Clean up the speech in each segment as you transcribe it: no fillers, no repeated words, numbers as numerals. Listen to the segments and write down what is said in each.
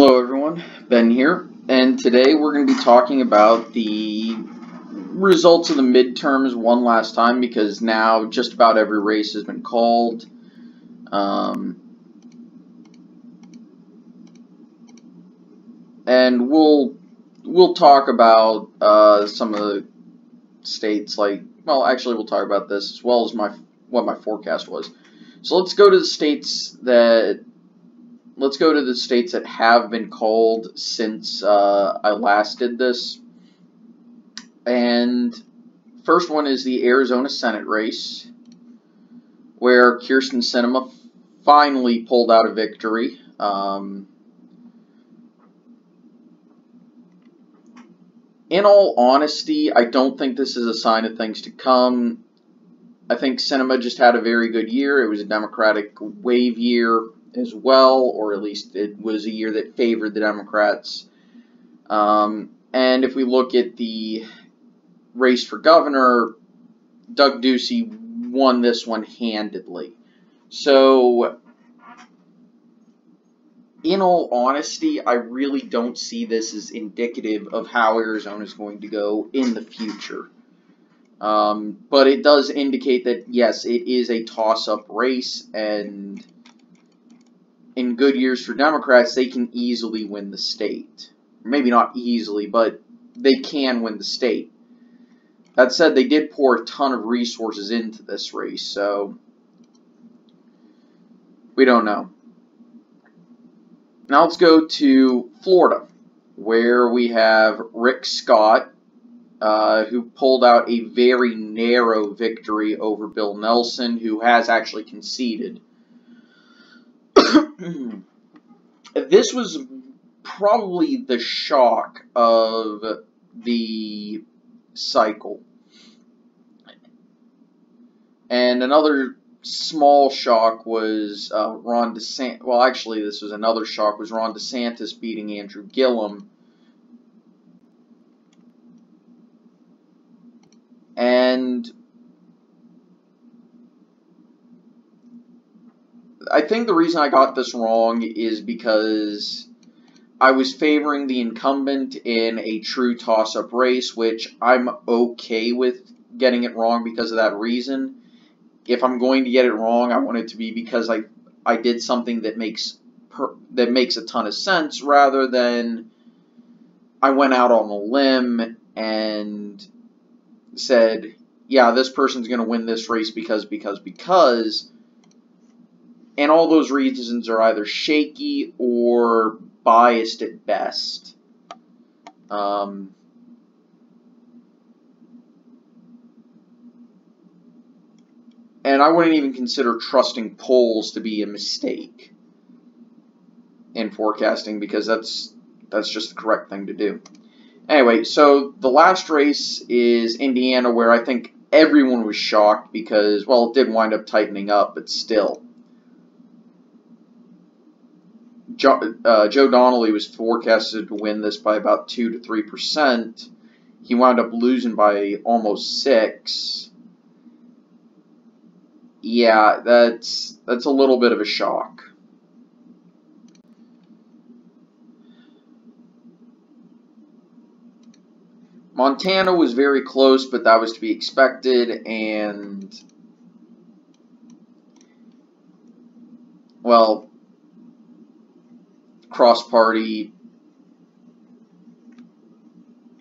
Hello everyone, Ben here, and today we're going to be talking about the results of the midterms one last time because now just about every race has been called. And we'll talk about some of the states, well, actually we'll talk about this as well as what my forecast was. So let's go to the states that have been called since I last did this. And first one is the Arizona Senate race, where Kyrsten Sinema finally pulled out a victory. In all honesty, I don't think this is a sign of things to come. I think Sinema just had a very good year. It was a Democratic wave year as well, or at least it was a year that favored the Democrats. And if we look at the race for governor, Doug Ducey won this one handedly. So, in all honesty, I really don't see this as indicative of how Arizona is going to go in the future. But it does indicate that, yes, it is a toss-up race, and in good years for Democrats, they can easily win the state. Maybe not easily, but they can win the state. That said, they did pour a ton of resources into this race, so we don't know. Now let's go to Florida, where we have Rick Scott, who pulled out a very narrow victory over Bill Nelson, who has actually conceded. This was probably the shock of the cycle. And another small shock was Ron DeSantis. Well, actually, this was another shock, was Ron DeSantis beating Andrew Gillum. And I think the reason I got this wrong is because I was favoring the incumbent in a true toss-up race, which I'm okay with getting it wrong because of that reason. If I'm going to get it wrong, I want it to be because I did something that makes a ton of sense, rather than I went out on a limb and said, yeah, this person's going to win this race because, and all those reasons are either shaky or biased at best. And I wouldn't even consider trusting polls to be a mistake in forecasting, because that's just the correct thing to do. Anyway, so the last race is Indiana, where I think everyone was shocked because, well, it did wind up tightening up, but still. Joe Donnelly was forecasted to win this by about 2 to 3%. He wound up losing by almost 6%. Yeah, that's a little bit of a shock. Montana was very close, but that was to be expected, and, well, cross-party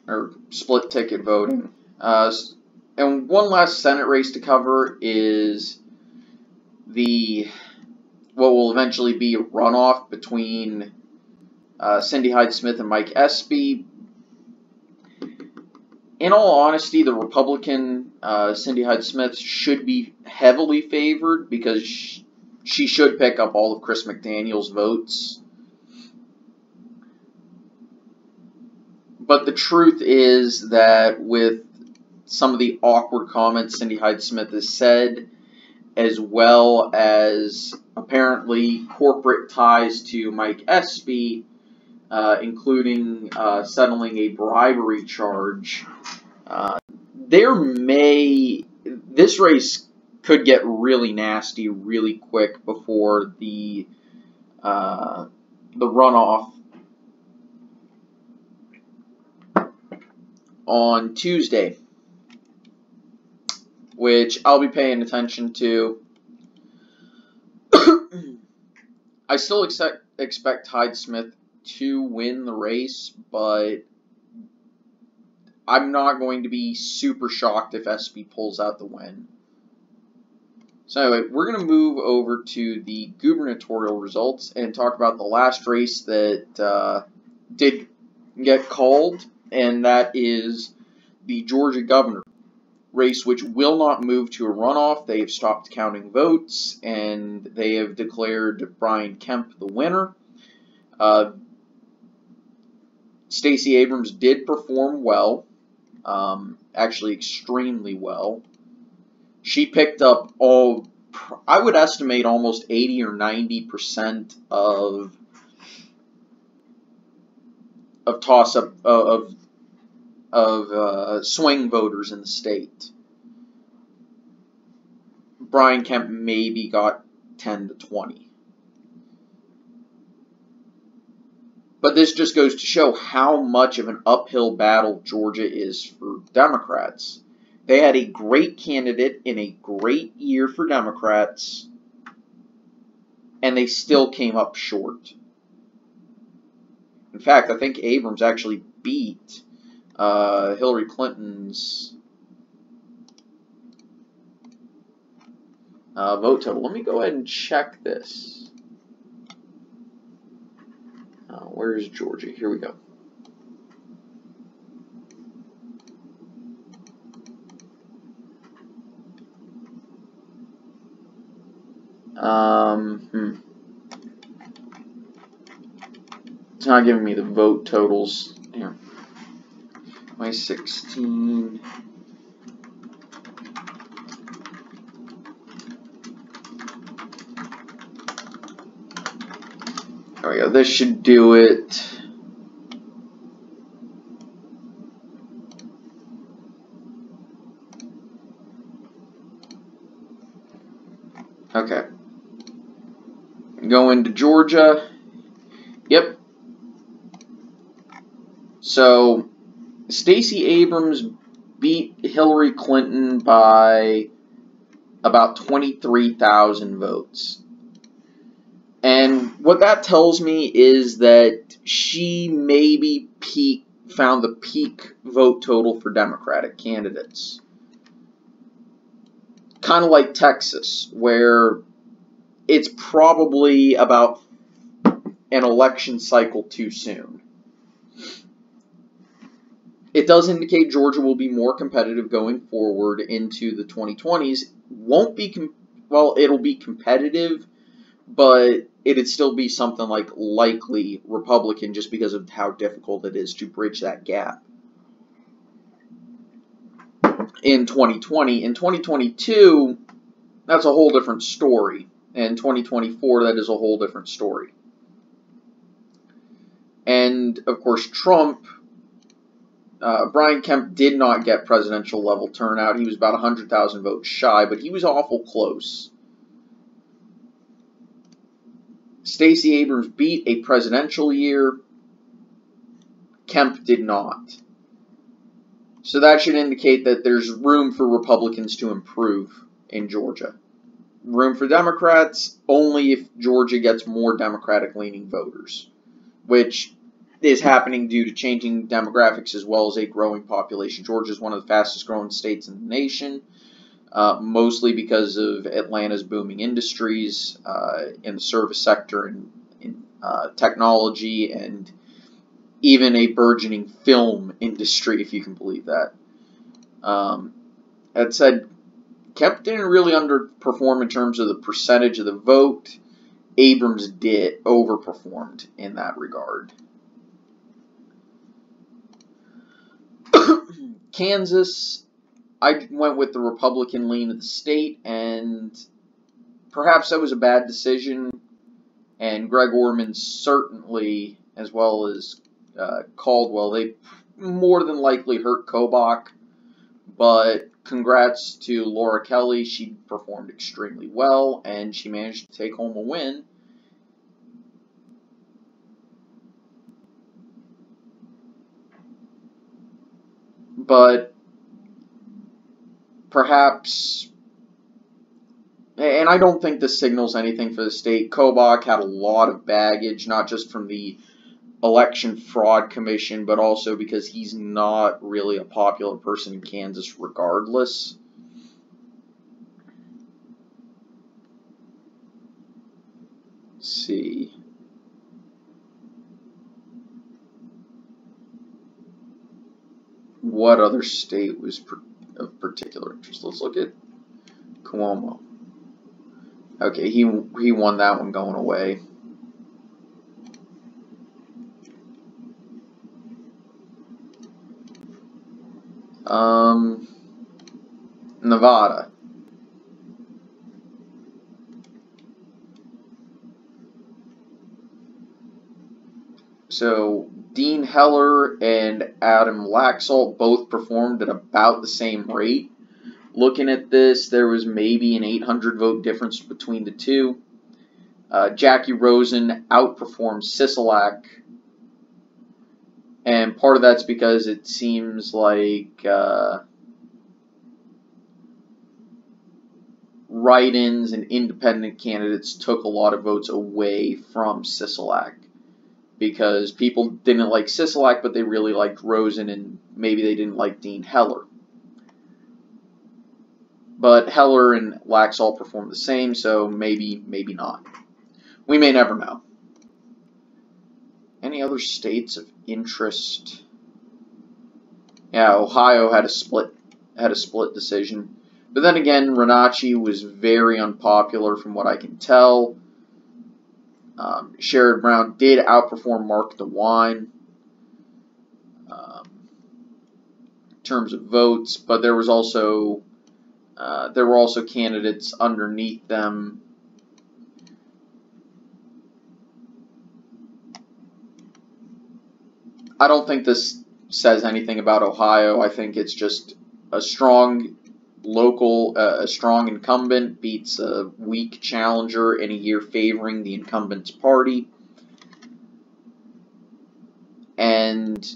or split-ticket voting. And one last Senate race to cover is what will eventually be a runoff between Cindy Hyde-Smith and Mike Espy. In all honesty, the Republican Cindy Hyde-Smith should be heavily favored because she should pick up all of Chris McDaniel's votes. But the truth is that with some of the awkward comments Cindy Hyde-Smith has said, as well as apparently corporate ties to Mike Espy, including settling a bribery charge, this race could get really nasty really quick before the runoff on Tuesday, which I'll be paying attention to. I still expect Hyde Smith to win the race, but I'm not going to be super shocked if SP pulls out the win. So anyway, we're going to move over to the gubernatorial results and talk about the last race that did get called, and that is the Georgia governor race, which will not move to a runoff. They have stopped counting votes, and they have declared Brian Kemp the winner. Stacey Abrams did perform well, actually extremely well. She picked up I would estimate almost 80 or 90% of toss-up of swing voters in the state. Brian Kemp maybe got 10 to 20. But this just goes to show how much of an uphill battle Georgia is for Democrats. They had a great candidate in a great year for Democrats, and they still came up short. In fact, I think Abrams actually beat Hillary Clinton's vote total. Let me go ahead and check this. Where is Georgia? Here we go. It's not giving me the vote totals here. My 16. There we go. This should do it. Okay. Go into Georgia. Yep. So, Stacey Abrams beat Hillary Clinton by about 23,000 votes. And what that tells me is that she maybe found the peak vote total for Democratic candidates. Kind of like Texas, where it's probably about an election cycle too soon. It does indicate Georgia will be more competitive going forward into the 2020s. Won't be, it'll be competitive, but it'd still be something like likely Republican just because of how difficult it is to bridge that gap. In 2020, in 2022, that's a whole different story. And 2024, that is a whole different story. And, of course, Trump, Brian Kemp did not get presidential level turnout. He was about 100,000 votes shy, but he was awful close. Stacey Abrams beat a presidential year. Kemp did not. So that should indicate that there's room for Republicans to improve in Georgia. Room for Democrats only if Georgia gets more Democratic-leaning voters, which is happening due to changing demographics as well as a growing population. Georgia is one of the fastest-growing states in the nation, mostly because of Atlanta's booming industries in the service sector and in technology, and even a burgeoning film industry, if you can believe that. That said, Kemp didn't really underperform in terms of the percentage of the vote. Abrams did overperformed in that regard. Kansas, I went with the Republican lean of the state, and perhaps that was a bad decision, and Greg Orman certainly, as well as Caldwell, they more than likely hurt Kobach, but congrats to Laura Kelly. She performed extremely well, and she managed to take home a win. but perhaps, and I don't think this signals anything for the state, Kobach had a lot of baggage, not just from the Election Fraud Commission, but also because he's not really a popular person in Kansas regardless. Let's see. What other state was of particular interest? Let's look at Cuomo. Okay, he won that one going away. Nevada. So Dean Heller and Adam Laxalt both performed at about the same rate. Looking at this, there was maybe an 800 vote difference between the two. Jackie Rosen outperformed Sisolak, and part of that's because it seems like write-ins and independent candidates took a lot of votes away from Sisolak, because people didn't like Sisolak, but they really liked Rosen, and maybe they didn't like Dean Heller. But Heller and Laxalt performed the same, so maybe not. We may never know. Any other states of interest? Yeah, Ohio had a split decision. But then again, Renacci was very unpopular from what I can tell. Sherrod Brown did outperform Mark DeWine in terms of votes, but there were also candidates underneath them. I don't think this says anything about Ohio. I think it's just a strong a strong incumbent beats a weak challenger in a year favoring the incumbent's party. And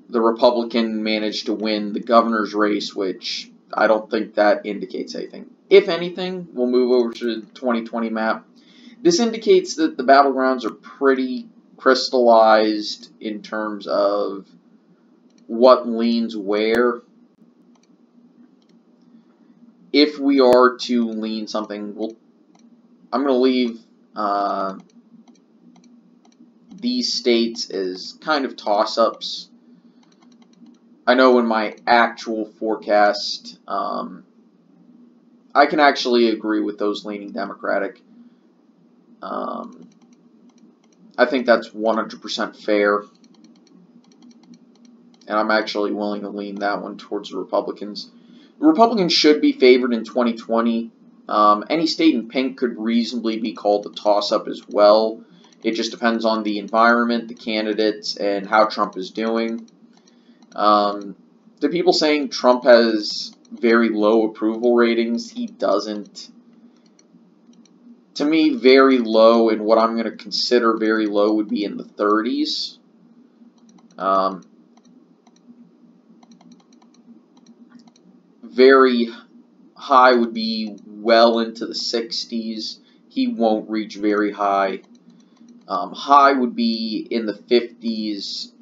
the Republican managed to win the governor's race, which I don't think that indicates anything. If anything, we'll move over to the 2020 map. This indicates that the battlegrounds are pretty crystallized in terms of what leans where. If we are to lean something, I'm going to leave these states as kind of toss-ups. I know in my actual forecast, I can actually agree with those leaning Democratic. I think that's 100% fair. And I'm actually willing to lean that one towards the Republicans. The Republicans should be favored in 2020. Any state in pink could reasonably be called a toss-up as well. It just depends on the environment, the candidates, and how Trump is doing. The people saying Trump has very low approval ratings, he doesn't. To me, very low, and what I'm going to consider very low would be in the 30s. Very high would be well into the 60s. He won't reach very high. High would be in the 50s.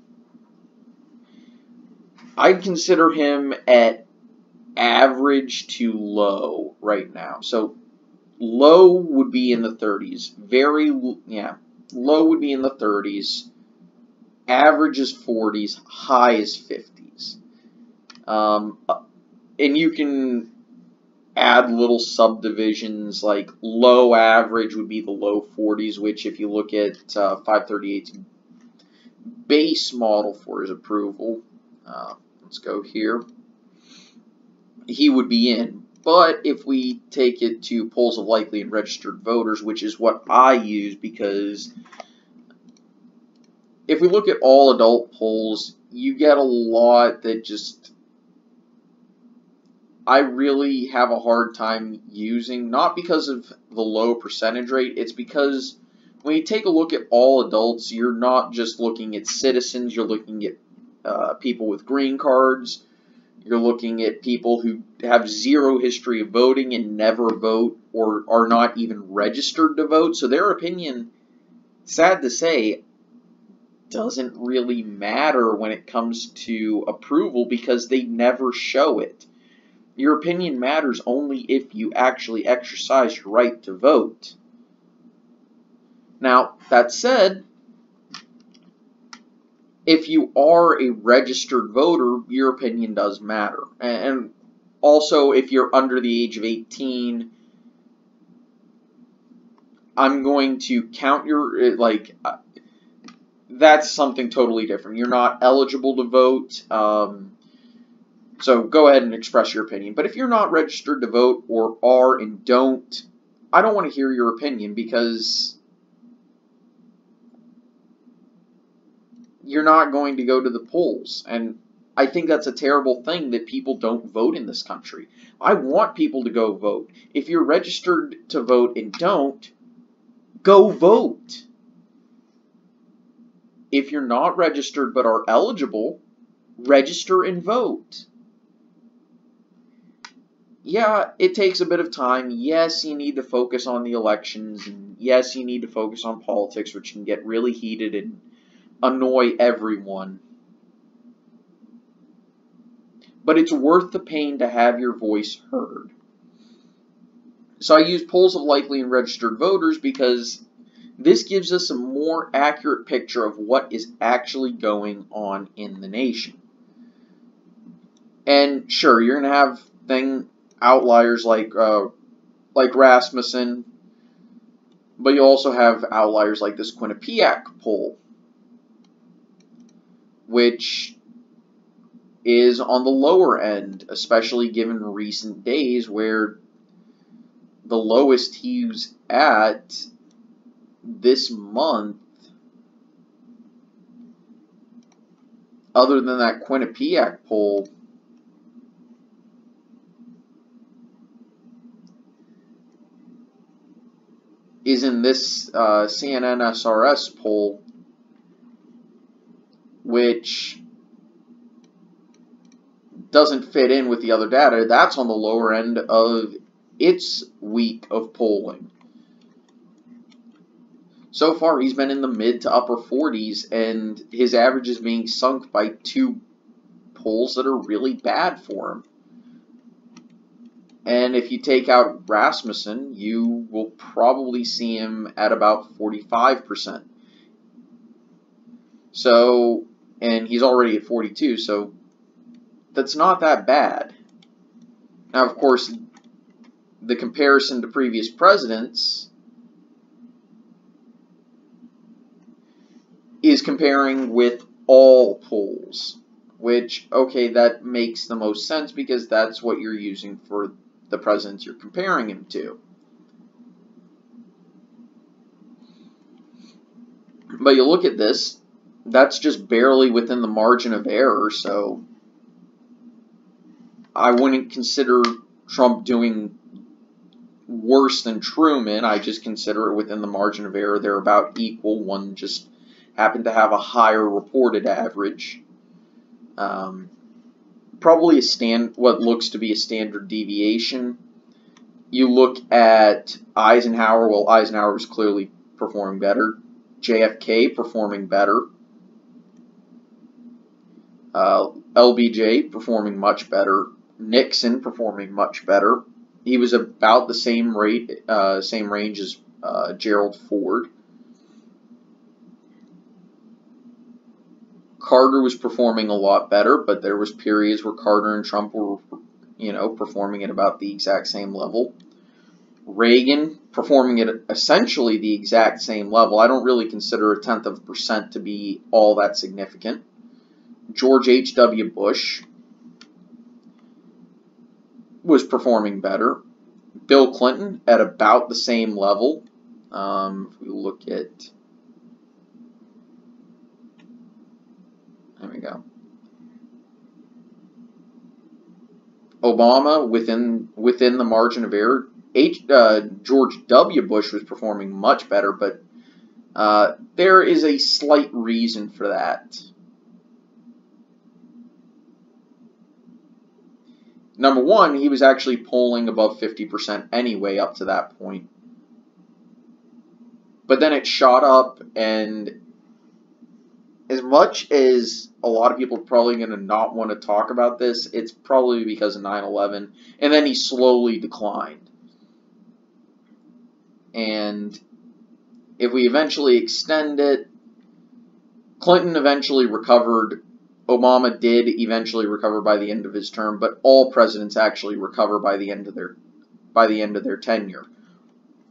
I'd consider him at average to low right now. So low would be in the 30s. Low would be in the 30s. Average is 40s. High is 50s. And you can add little subdivisions, like low average would be the low 40s, which if you look at 538's base model for his approval, let's go here, he would be in. But if we take it to polls of likely and registered voters, which is what I use, because if we look at all adult polls, you get a lot that just I really have a hard time using, not because of the low percentage rate, it's because when you take a look at all adults, you're not just looking at citizens, you're looking at people with green cards, You're looking at people who have zero history of voting and never vote or are not even registered to vote. So their opinion, sad to say, doesn't really matter when it comes to approval because they never show it. Your opinion matters only if you actually exercise your right to vote. Now, that said, if you are a registered voter, your opinion does matter. And also, if you're under the age of 18, I'm going to count your, that's something totally different. You're not eligible to vote, so go ahead and express your opinion. But if you're not registered to vote or are and don't, I don't want to hear your opinion because you're not going to go to the polls. And I think that's a terrible thing that people don't vote in this country. I want people to go vote. If you're registered to vote and don't, go vote. If you're not registered but are eligible, register and vote. Yeah, it takes a bit of time. Yes, you need to focus on the elections. And yes, you need to focus on politics, which can get really heated and annoy everyone. But it's worth the pain to have your voice heard. So I use polls of likely and registered voters because this gives us a more accurate picture of what is actually going on in the nation. And sure, you're going to have outliers like Rasmussen, but you also have outliers like this Quinnipiac poll, which is on the lower end, especially given recent days where the lowest he was at this month, other than that Quinnipiac poll, is in this CNN SRS poll, which doesn't fit in with the other data. That's on the lower end of its week of polling. So far, he's been in the mid to upper 40s, and his average is being sunk by 2 polls that are really bad for him. And if you take out Rasmussen, you will probably see him at about 45%. So, and he's already at 42, so that's not that bad. Now, of course, the comparison to previous presidents is comparing with all polls, which, okay, that makes the most sense because that's what you're using for the presidents you're comparing him to. But you look at this, that's just barely within the margin of error, so I wouldn't consider Trump doing worse than Truman. I just consider it within the margin of error. They're about equal. One just happened to have a higher reported average. Probably what looks to be a standard deviation. You look at Eisenhower. Well, Eisenhower was clearly performing better. JFK performing better. LBJ performing much better. Nixon performing much better. He was about the same range as Gerald Ford. Carter was performing a lot better, but there was periods where Carter and Trump were, performing at about the exact same level. Reagan performing at essentially the exact same level. I don't really consider 0.1% to be all that significant. George H.W. Bush was performing better. Bill Clinton at about the same level. If we look at, there we go. Obama within the margin of error. George W. Bush was performing much better, but there is a slight reason for that. Number one, he was actually polling above 50% anyway up to that point. But then it shot up, and as much as a lot of people are probably going to not want to talk about this, it's probably because of 9/11, and then he slowly declined. And if we eventually extend it, Clinton eventually recovered. Obama did eventually recover by the end of his term, but all presidents actually recover by the end of their tenure,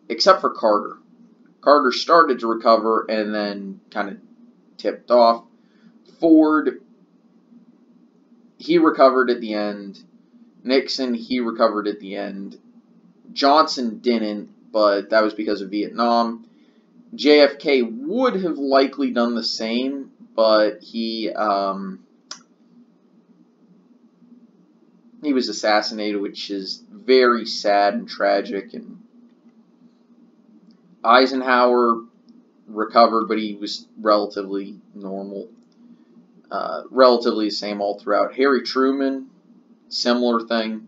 except for Carter. Carter started to recover and then kind of tipped off. Ford, he recovered at the end. Nixon, he recovered at the end. Johnson didn't, but that was because of Vietnam. JFK would have likely done the same, but he was assassinated, which is very sad and tragic. And Eisenhower recovered, but he was relatively normal, relatively the same all throughout. Harry Truman, similar thing.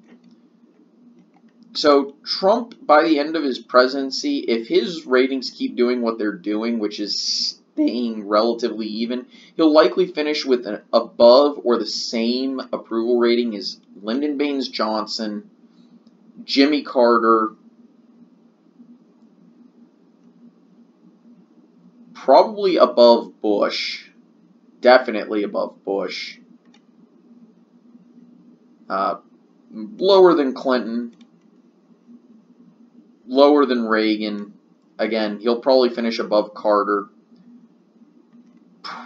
So Trump, by the end of his presidency, if his ratings keep doing what they're doing, which is staying relatively even, he'll likely finish with an above or the same approval rating as Lyndon Baines Johnson, Jimmy Carter, probably above Bush, definitely above Bush, lower than Clinton, lower than Reagan. Again, he'll probably finish above Carter,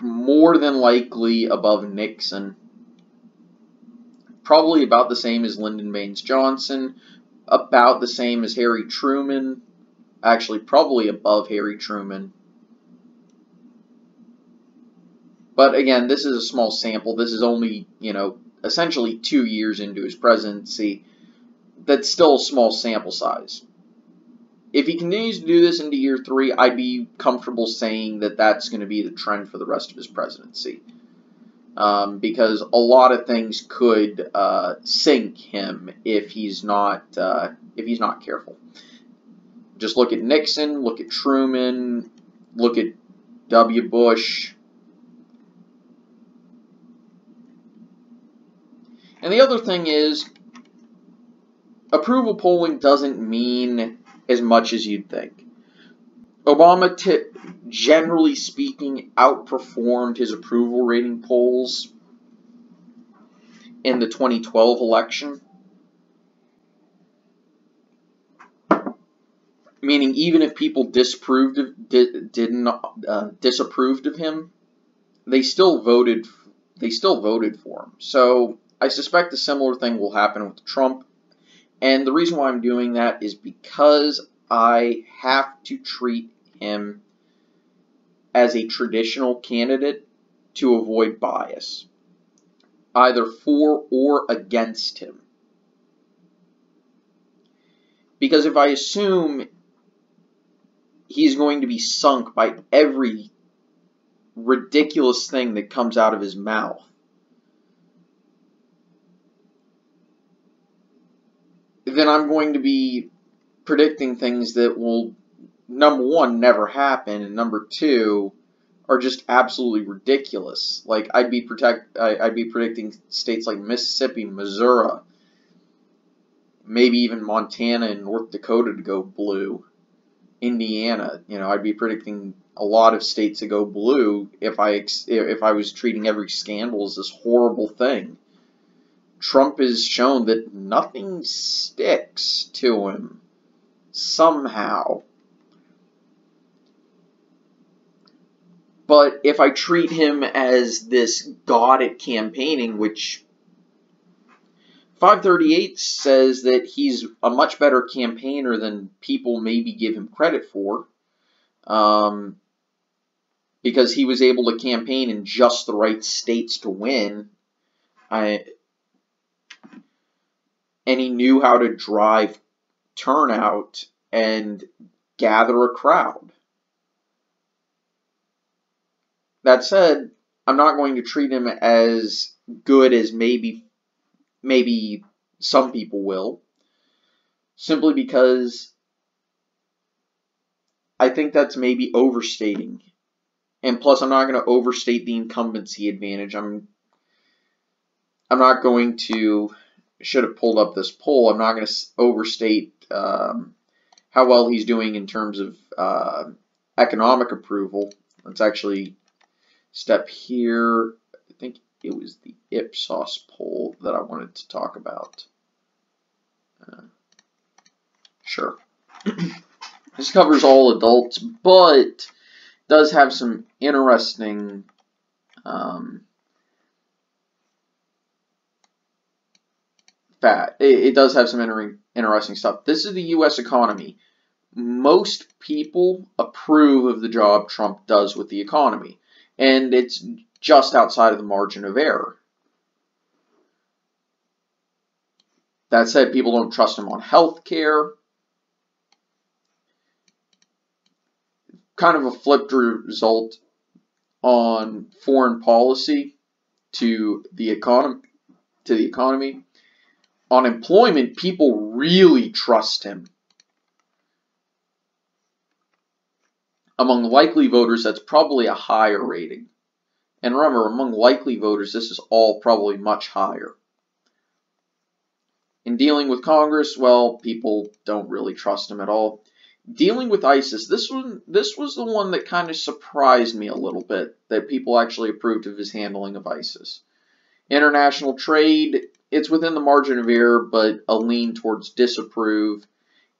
more than likely above Nixon, probably about the same as Lyndon Baines Johnson, about the same as Harry Truman, actually probably above Harry Truman. But again, this is a small sample. This is only, essentially 2 years into his presidency. That's still a small sample size. If he continues to do this into year 3, I'd be comfortable saying that that's going to be the trend for the rest of his presidency. Because a lot of things could sink him if he's not careful. Just look at Nixon, look at Truman, look at W. Bush. And the other thing is, approval polling doesn't mean as much as you'd think. Obama, generally speaking, outperformed his approval rating polls in the 2012 election. Meaning, even if people disapproved of him, they still voted for him. So I suspect a similar thing will happen with Trump. And the reason why I'm doing that is because I have to treat him as a traditional candidate to avoid bias, either for or against him. Because if I assume he's going to be sunk by every ridiculous thing that comes out of his mouth, then I'm going to be predicting things that will, number one, never happen, and number two, are just absolutely ridiculous. Like, I'd be predicting states like Mississippi, Missouri, maybe even Montana and North Dakota to go blue. Indiana, I'd be predicting a lot of states to go blue if I was treating every scandal as this horrible thing. Trump has shown that nothing sticks to him somehow. But if I treat him as this god at campaigning, which 538 says that he's a much better campaigner than people maybe give him credit for, because he was able to campaign in just the right states to win. And he knew how to drive turnout and gather a crowd. That said, I'm not going to treat him as good as maybe Some people will. Simply because I think that's maybe overstating. And plus, I'm not going to overstate the incumbency advantage. I'm not going to, should have pulled up this poll, I'm not going to overstate how well he's doing in terms of economic approval. Let's actually step here. I think it was the Ipsos poll that I wanted to talk about. Sure. This covers all adults, but does have some interesting it does have some interesting stuff. This is the U.S. economy. Most people approve of the job Trump does with the economy, and it's just outside of the margin of error. That said, people don't trust him on health care. Kind of a flipped result on foreign policy to the economy. On employment, people really trust him. Among likely voters, that's probably a higher rating. And remember, among likely voters, this is all probably much higher. In dealing with Congress, well, people don't really trust him at all. Dealing with ISIS, this was the one that kind of surprised me a little bit, that people actually approved of his handling of ISIS. International trade, it's within the margin of error, but a lean towards disapprove.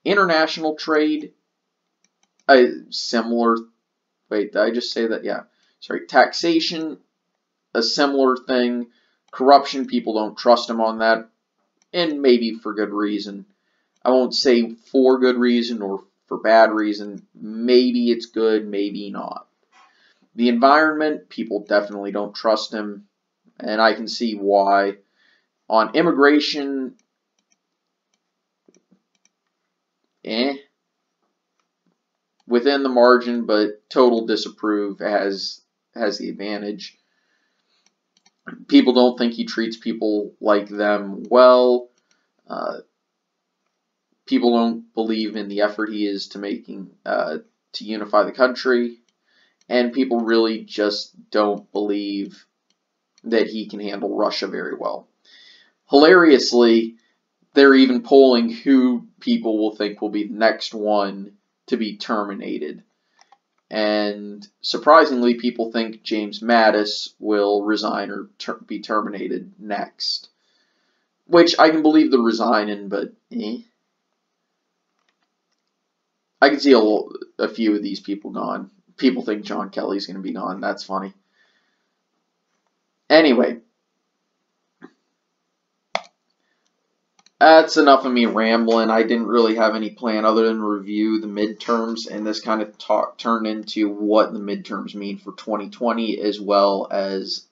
International trade, similar, wait, did I just say that? Yeah, sorry, taxation, a similar thing. Corruption, people don't trust him on that, and maybe for good reason. I won't say for good reason or for bad reason. Maybe it's good, maybe not. The environment, people definitely don't trust him, and I can see why. On immigration, within the margin, but total disapprove has the advantage. People don't think he treats people like them well. People don't believe in the effort he is to unify the country, and people really just don't believe that he can handle Russia very well. Hilariously, they're even polling who people will think will be the next one to be terminated. And surprisingly, people think James Mattis will resign or be terminated next. Which I can believe the resigning, but I can see a few of these people gone. People think John Kelly's going to be gone. That's funny. Anyway. That's enough of me rambling. I didn't really have any plan other than review the midterms, and this kind of turned into what the midterms mean for 2020, as well as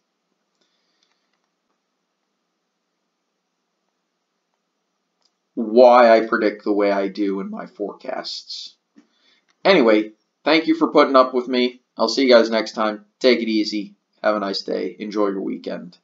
why I predict the way I do in my forecasts. Anyway, thank you for putting up with me. I'll see you guys next time. Take it easy. Have a nice day. Enjoy your weekend.